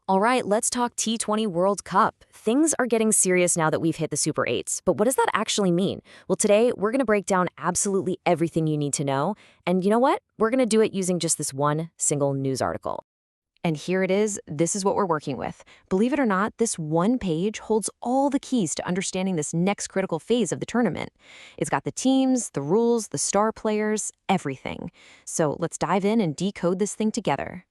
All right, let's talk T20 World Cup. Things are getting serious now that we've hit the Super 8s, but what does that actually mean? Well, today we're going to break down absolutely everything you need to know. And you know what? We're going to do it using just this one single news article. And here it is. This is what we're working with. Believe it or not, this one page holds all the keys to understanding this next critical phase of the tournament. It's got the teams, the rules, the star players, everything. So let's dive in and decode this thing together.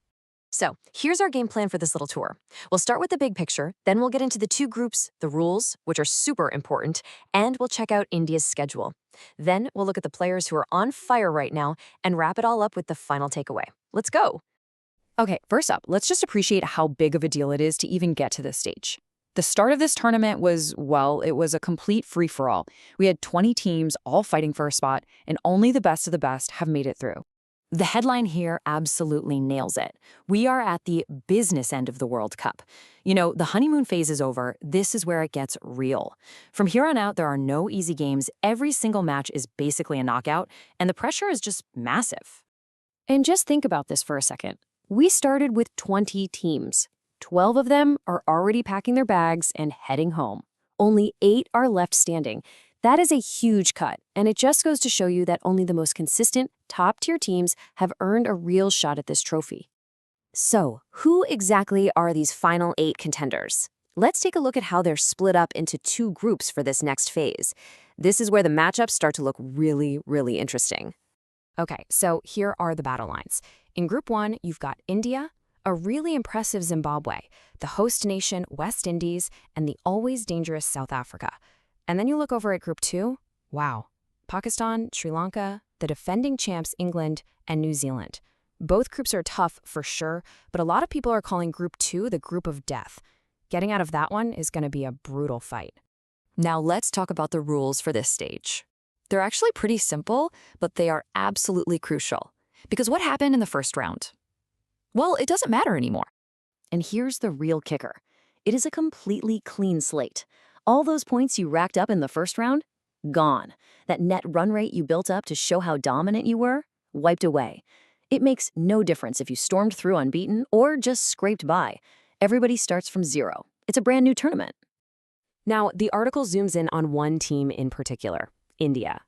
So here's our game plan for this little tour. We'll start with the big picture, then we'll get into the two groups, the rules, which are super important, and we'll check out India's schedule. Then we'll look at the players who are on fire right now and wrap it all up with the final takeaway. Let's go. Okay, first up, let's just appreciate how big of a deal it is to even get to this stage. The start of this tournament was, well, it was a complete free-for-all. We had 20 teams all fighting for a spot, and only the best of the best have made it through. The headline here absolutely nails it. We are at the business end of the World Cup. You know, the honeymoon phase is over. This is where it gets real. From here on out, there are no easy games. Every single match is basically a knockout, and the pressure is just massive. And just think about this for a second. We started with 20 teams. 12 of them are already packing their bags and heading home. Only 8 are left standing. That is a huge cut, and it just goes to show you that only the most consistent, top-tier teams have earned a real shot at this trophy. So, who exactly are these final 8 contenders? Let's take a look at how they're split up into 2 groups for this next phase. This is where the matchups start to look really, really interesting. Okay, so here are the battle lines. In Group 1, you've got India, a really impressive Zimbabwe, the host nation West Indies, and the always dangerous South Africa. And then you look over at Group 2, wow, Pakistan, Sri Lanka, the defending champs England, and New Zealand. Both groups are tough for sure, but a lot of people are calling Group 2 the group of death. Getting out of that one is going to be a brutal fight. Now let's talk about the rules for this stage. They're actually pretty simple, but they are absolutely crucial. Because what happened in the first round? Well, it doesn't matter anymore. And here's the real kicker. It is a completely clean slate. All those points you racked up in the first round, gone. That net run rate you built up to show how dominant you were, wiped away. It makes no difference if you stormed through unbeaten or just scraped by. Everybody starts from zero. It's a brand new tournament. Now, the article zooms in on one team in particular, India.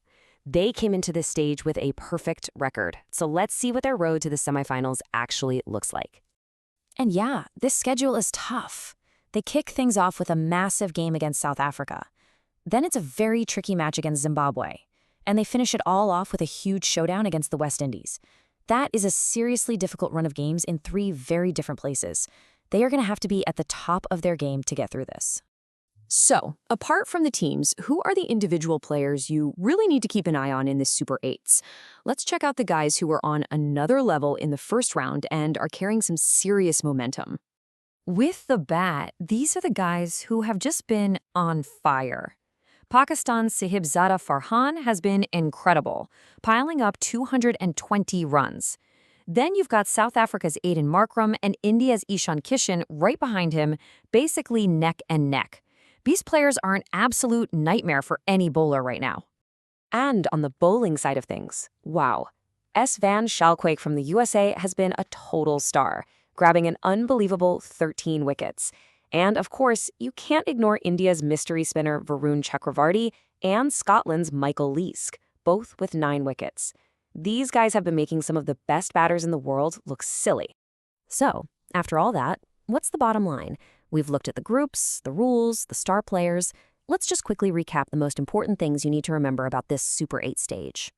They came into this stage with a perfect record. So let's see what their road to the semifinals actually looks like. And yeah, this schedule is tough. They kick things off with a massive game against South Africa. Then it's a very tricky match against Zimbabwe. And they finish it all off with a huge showdown against the West Indies. That is a seriously difficult run of games in 3 very different places. They are going to have to be at the top of their game to get through this. So, apart from the teams, who are the individual players you really need to keep an eye on in this Super 8s? Let's check out the guys who were on another level in the first round and are carrying some serious momentum. With the bat, these are the guys who have just been on fire. Pakistan's Sahibzada Farhan has been incredible, piling up 220 runs. Then you've got South Africa's Aiden Markram and India's Ishan Kishan right behind him, basically neck and neck. These players are an absolute nightmare for any bowler right now. And on the bowling side of things, wow. S. Van Schalkwijk from the USA has been a total star, grabbing an unbelievable 13 wickets. And of course, you can't ignore India's mystery spinner Varun Chakravarti and Scotland's Michael Leask, both with 9 wickets. These guys have been making some of the best batters in the world look silly. So, after all that, what's the bottom line? We've looked at the groups, the rules, the star players. Let's just quickly recap the most important things you need to remember about this Super 8 stage.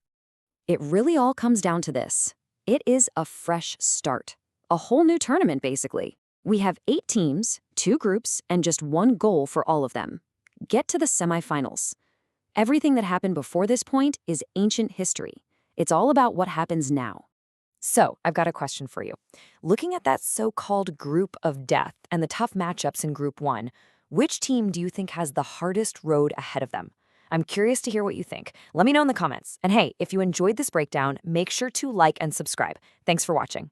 It really all comes down to this. It is a fresh start. A whole new tournament, basically. We have 8 teams, 2 groups, and just one goal for all of them. Get to the semifinals. Everything that happened before this point is ancient history. It's all about what happens now. So, I've got a question for you. Looking at that so-called group of death and the tough matchups in Group 1, which team do you think has the hardest road ahead of them? I'm curious to hear what you think. Let me know in the comments. And hey, if you enjoyed this breakdown, make sure to like and subscribe. Thanks for watching.